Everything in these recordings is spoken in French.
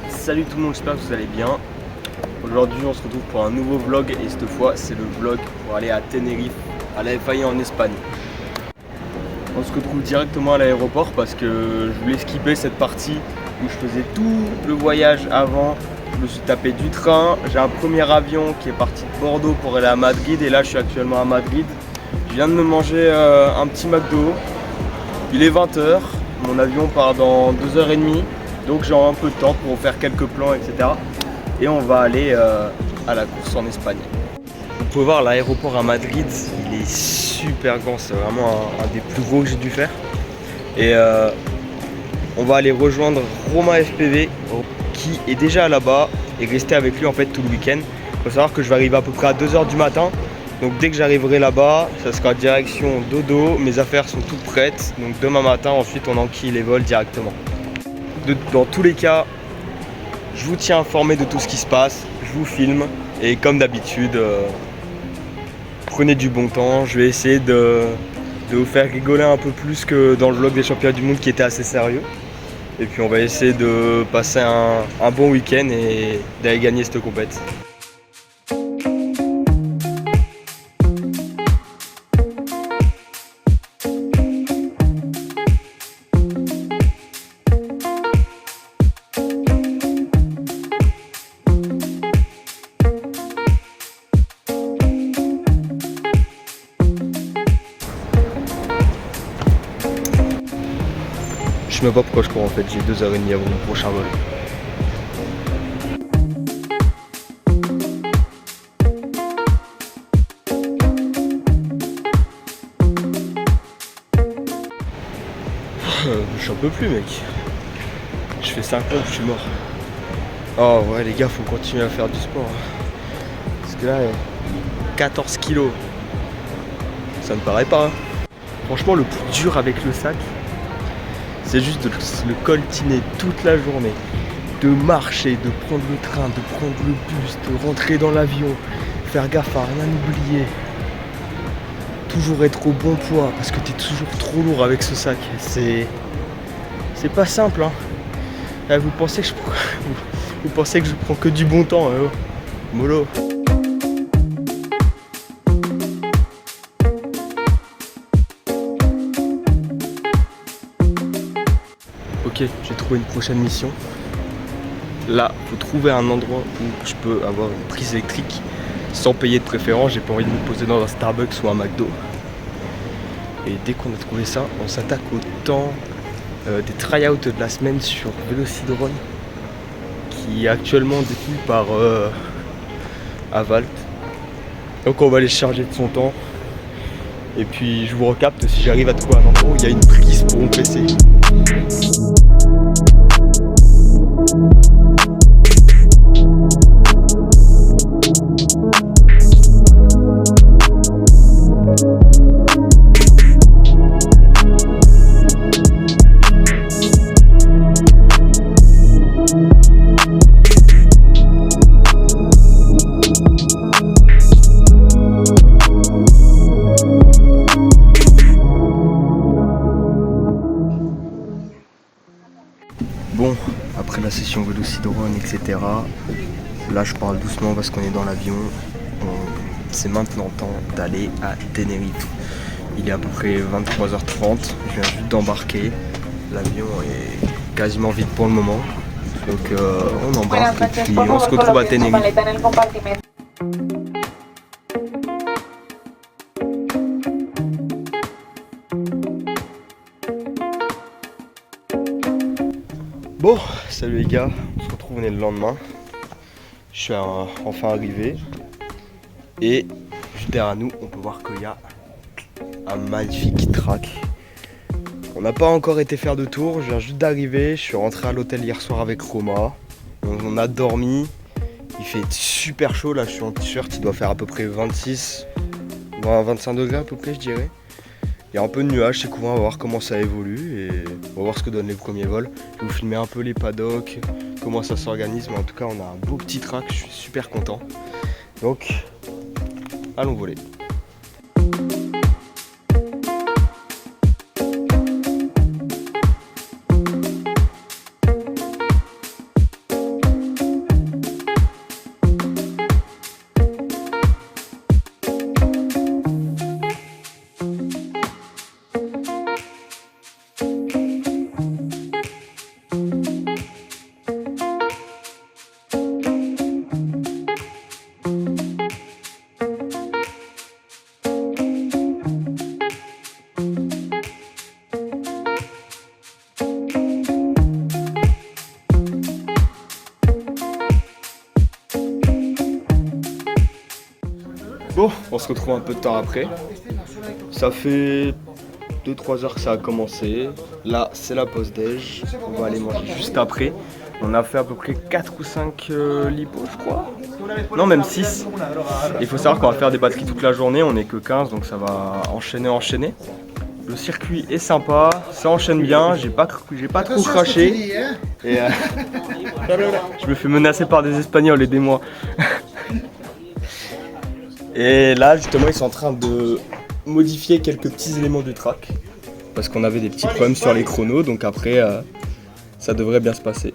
Salut tout le monde, j'espère que vous allez bien. Aujourd'hui on se retrouve pour un nouveau vlog et cette fois c'est le vlog pour aller à Tenerife, à la FAI en Espagne. On se retrouve directement à l'aéroport parce que je voulais skipper cette partie où je faisais tout le voyage avant. Je me suis tapé du train, j'ai un premier avion qui est parti de Bordeaux pour aller à Madrid et là je suis actuellement à Madrid. Je viens de me manger un petit McDo, il est 20 h, mon avion part dans 2h30. Donc j'ai un peu de temps pour faire quelques plans, etc. Et on va aller à la course en Espagne. Vous pouvez voir l'aéroport à Madrid, il est super grand, c'est vraiment un des plus gros que j'ai dû faire. Et on va aller rejoindre Romain FPV qui est déjà là-bas et rester avec lui en fait tout le week-end. Il faut savoir que je vais arriver à peu près à 2 h du matin. Donc dès que j'arriverai là-bas, ça sera direction dodo, mes affaires sont toutes prêtes. Donc demain matin, ensuite on enquille les vols directement. Dans tous les cas, je vous tiens informé de tout ce qui se passe, je vous filme et comme d'habitude, prenez du bon temps. Je vais essayer de vous faire rigoler un peu plus que dans le vlog des championnats du monde qui était assez sérieux. Et puis on va essayer de passer un bon week-end et d'aller gagner cette compète. Je sais même pas pourquoi je cours en fait, j'ai 2h30 avant mon prochain vol. J'en peux plus mec. Je fais 5 pompes, je suis mort. Oh ouais les gars, faut continuer à faire du sport. Parce que là, 14 kilos. Ça me paraît pas. Hein. Franchement le plus dur avec le sac, c'est juste de le coltiner toute la journée, de marcher, de prendre le train, de prendre le bus, de rentrer dans l'avion, faire gaffe à rien oublier. Toujours être au bon poids parce que t'es toujours trop lourd avec ce sac. C'est pas simple hein. Là, vous pensez que je prends que du bon temps hein, oh. Mollo. Ok, j'ai trouvé une prochaine mission. Là, faut trouver un endroit où je peux avoir une prise électrique sans payer de préférence. J'ai pas envie de me poser dans un Starbucks ou un McDo. Et dès qu'on a trouvé ça, on s'attaque au temps des try-outs de la semaine sur Velocidrone, qui est actuellement détenu par Avalt. Donc on va aller charger de son temps. Et puis je vous recapte si j'arrive à trouver un endroit où il y a une prise pour mon PC. Bon, après la session Velocidrone, etc. Là je parle doucement parce qu'on est dans l'avion. C'est maintenant temps d'aller à Tenerife. Il est à peu près 23h30. Je viens juste d'embarquer. L'avion est quasiment vide pour le moment. Donc on embarque et puis on se retrouve à Tenerife. Bon, salut les gars, on se retrouve, on est le lendemain. Je suis enfin arrivé. Et juste derrière nous, on peut voir qu'il y a un magnifique track. On n'a pas encore été faire de tour, je viens juste d'arriver. Je suis rentré à l'hôtel hier soir avec Roma. On a dormi. Il fait super chaud, là je suis en t-shirt, il doit faire à peu près 25 degrés à peu près je dirais. Il y a un peu de nuages, c'est cool, on va voir comment ça évolue et on va voir ce que donnent les premiers vols. Je vais vous filmer un peu les paddocks, comment ça s'organise, mais en tout cas on a un beau petit track, je suis super content. Donc, allons voler. Bon, on se retrouve un peu de temps après. Ça fait 2-3 heures que ça a commencé. Là, c'est la pause déj. On va aller manger juste après. On a fait à peu près 4 ou 5 lipos, je crois. Non, même 6. Il faut savoir qu'on va faire des batteries toute la journée. On n'est que 15, donc ça va enchaîner. Le circuit est sympa, ça enchaîne bien. J'ai pas trop craché. Et je me fais menacer par des Espagnols, aidez-moi. Et là, justement, ils sont en train de modifier quelques petits éléments du track. Parce qu'on avait des petits problèmes sur les chronos, donc après, ça devrait bien se passer.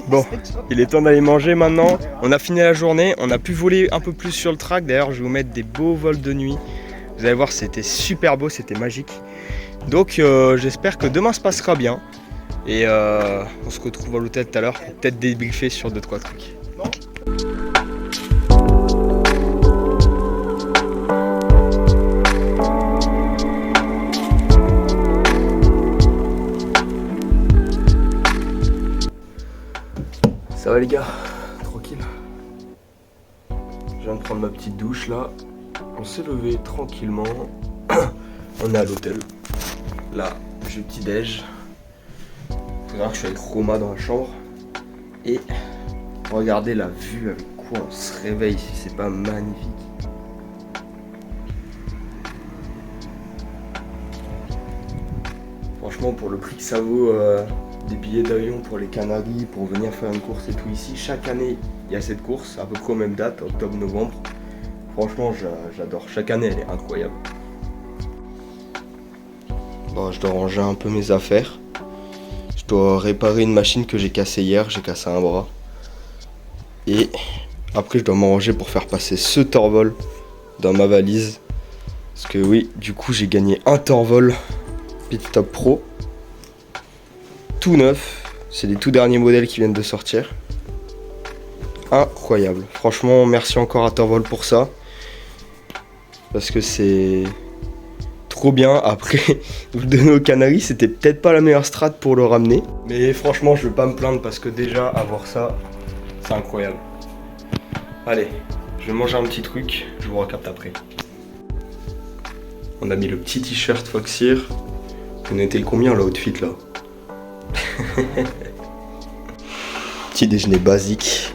Bon, il est temps d'aller manger maintenant. On a fini la journée, on a pu voler un peu plus sur le track. D'ailleurs, je vais vous mettre des beaux vols de nuit. Vous allez voir, c'était super beau, c'était magique. Donc, j'espère que demain se passera bien. Et on se retrouve à l'hôtel tout à l'heure pour peut-être débriefer sur 2-3 trucs. Ça va les gars, tranquille. Je viens de prendre ma petite douche là. On s'est levé tranquillement. On est à l'hôtel. Là, j'ai le petit déj. Faut voir que je suis avec Roma dans la chambre. Et regardez la vue avec quoi on se réveille si c'est pas magnifique. Franchement, pour le prix que ça vaut des billets d'avion pour les Canaries, pour venir faire une course et tout ici, chaque année il y a cette course, à peu près aux mêmes dates, octobre-novembre. Franchement, j'adore. Chaque année, elle est incroyable. Bon, je dois ranger un peu mes affaires. Je dois réparer une machine que j'ai cassée hier. J'ai cassé un bras. Et après, je dois m'arranger pour faire passer ce Torvol dans ma valise. Parce que oui, du coup, j'ai gagné un Torvol Pit Stop Pro. Tout neuf. C'est les tout derniers modèles qui viennent de sortir. Incroyable. Franchement, merci encore à Torvol pour ça. Parce que c'est trop bien. Après, vous le donner aux Canaries, c'était peut-être pas la meilleure strat pour le ramener. Mais franchement, je vais pas me plaindre parce que déjà, avoir ça, c'est incroyable. Allez, je vais manger un petit truc. Je vous recapte après. On a mis le petit t-shirt Foxir. Vous notez combien l'outfit là? Petit déjeuner basique.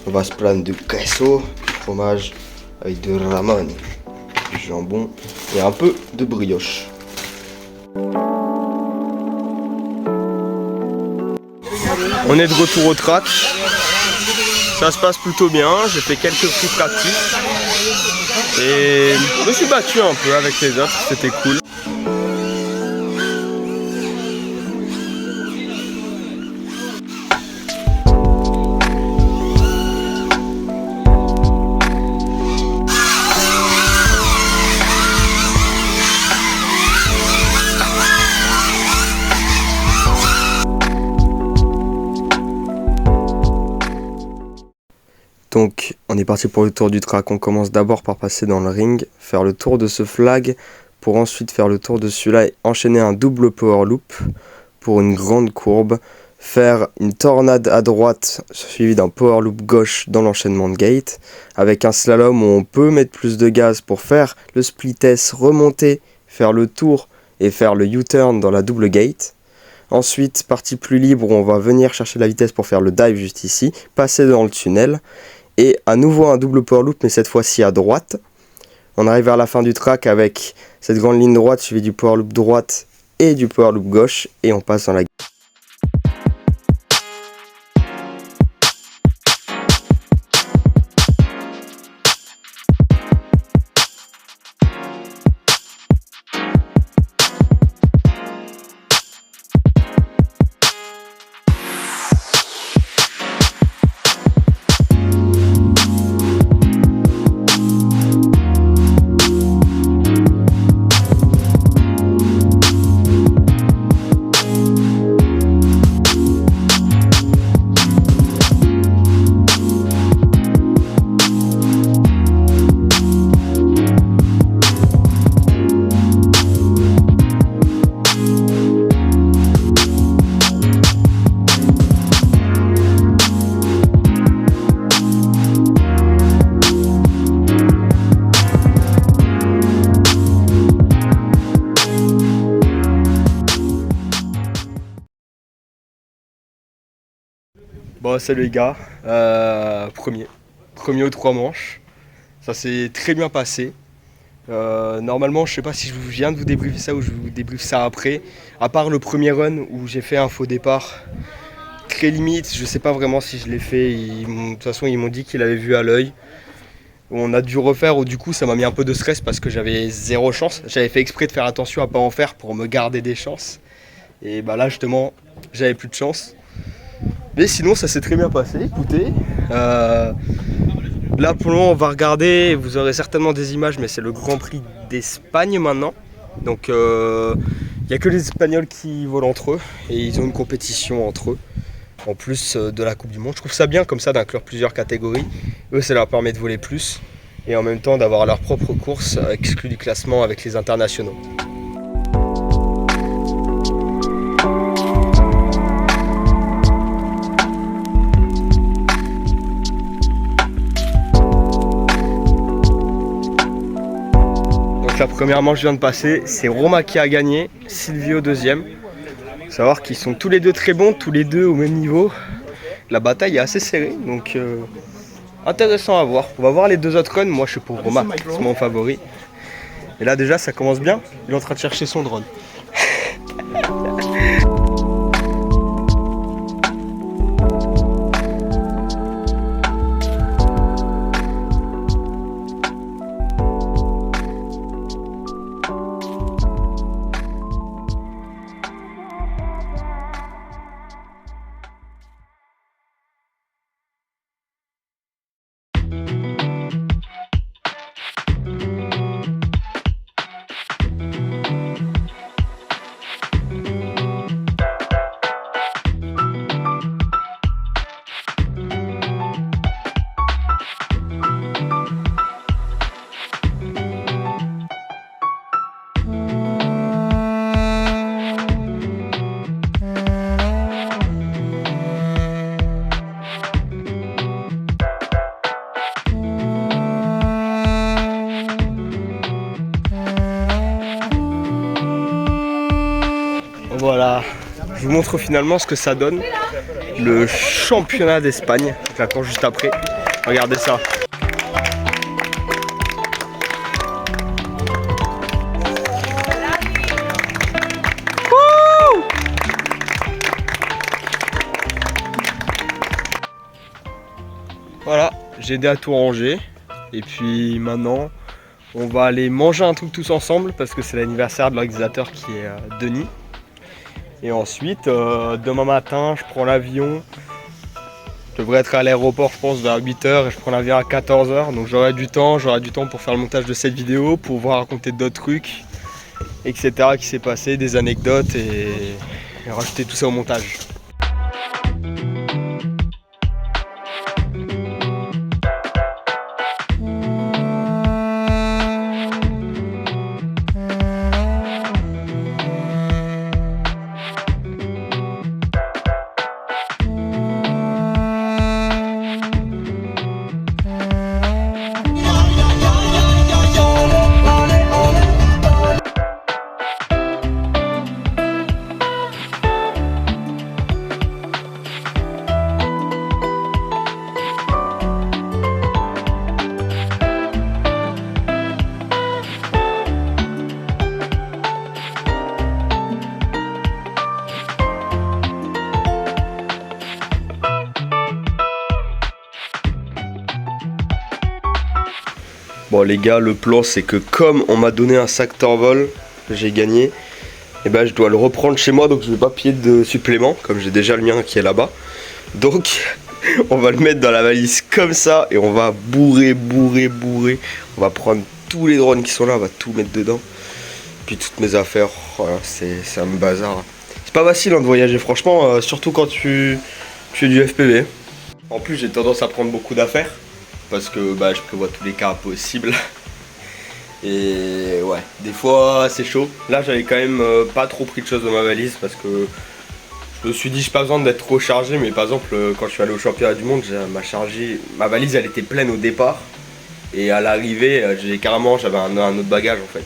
On va se prendre du queso, du fromage avec du ramon, du jambon et un peu de brioche. On est de retour au track. Ça se passe plutôt bien. J'ai fait quelques free practice. Et je me suis battu un peu avec les autres. C'était cool. Donc on est parti pour le tour du track. On commence d'abord par passer dans le ring, faire le tour de ce flag pour ensuite faire le tour de celui-là et enchaîner un double power loop pour une grande courbe, faire une tornade à droite suivie d'un power loop gauche dans l'enchaînement de gate avec un slalom où on peut mettre plus de gaz pour faire le split S, remonter, faire le tour et faire le U-turn dans la double gate. Ensuite, partie plus libre où on va venir chercher la vitesse pour faire le dive juste ici, passer dans le tunnel. Et à nouveau un double power loop, mais cette fois-ci à droite. On arrive vers la fin du track avec cette grande ligne droite suivie du power loop droite et du power loop gauche. Et on passe dans la... Bon, salut les gars, premier aux 3 manches, ça s'est très bien passé. Normalement, je sais pas si je viens de vous débriefer ça ou je vous débriefe ça après. À part le premier run où j'ai fait un faux départ très limite, je sais pas vraiment si je l'ai fait. De toute façon, ils m'ont dit qu'ils l'avaient vu à l'œil. On a dû refaire où du coup ça m'a mis un peu de stress parce que j'avais 0 chance. J'avais fait exprès de faire attention à pas en faire pour me garder des chances. Et bah là justement, j'avais plus de chance. Mais sinon ça s'est très bien passé, écoutez. Là pour le moment on va regarder, vous aurez certainement des images, mais c'est le Grand Prix d'Espagne maintenant. Donc il n'y a que les Espagnols qui volent entre eux et ils ont une compétition entre eux. En plus de la Coupe du Monde. Je trouve ça bien comme ça d'inclure plusieurs catégories. Eux ça leur permet de voler plus et en même temps d'avoir leur propre course exclue du classement avec les internationaux. La première manche vient de passer, c'est Romain qui a gagné, Silvio deuxième. Faut savoir qu'ils sont tous les deux très bons, tous les deux au même niveau. La bataille est assez serrée, donc intéressant à voir. On va voir les deux autres runs, moi je suis pour Romain, c'est mon favori. Et là déjà ça commence bien, il est en train de chercher son drone. Voilà, je vous montre finalement ce que ça donne, le championnat d'Espagne, j'attends juste après, regardez ça. j'ai aidé à tout ranger. Et puis maintenant, on va aller manger un truc tous ensemble parce que c'est l'anniversaire de l'organisateur qui est Denis. Et ensuite, demain matin, je prends l'avion. Je devrais être à l'aéroport, je pense, vers 8 h et je prends l'avion à 14 h. Donc j'aurai du temps pour faire le montage de cette vidéo, pour pouvoir raconter d'autres trucs, etc. qui s'est passé, des anecdotes et rajouter tout ça au montage. Bon les gars, le plan c'est que comme on m'a donné un sac Torvol que j'ai gagné, et ben je dois le reprendre chez moi, donc je vais pas payer de supplément comme j'ai déjà le mien qui est là-bas. Donc on va le mettre dans la valise comme ça et on va bourrer. On va prendre tous les drones qui sont là, on va tout mettre dedans. Puis toutes mes affaires, voilà, c'est un bazar. C'est pas facile de voyager franchement, surtout quand tu fais du FPV. En plus j'ai tendance à prendre beaucoup d'affaires. Parce que bah, je prévois tous les cas possibles. Et ouais, des fois c'est chaud. Là j'avais quand même pas trop pris de choses dans ma valise parce que je me suis dit j'ai pas besoin d'être trop chargé. Mais par exemple quand je suis allé au championnat du monde, ma valise elle était pleine au départ. Et à l'arrivée j'avais un autre bagage en fait.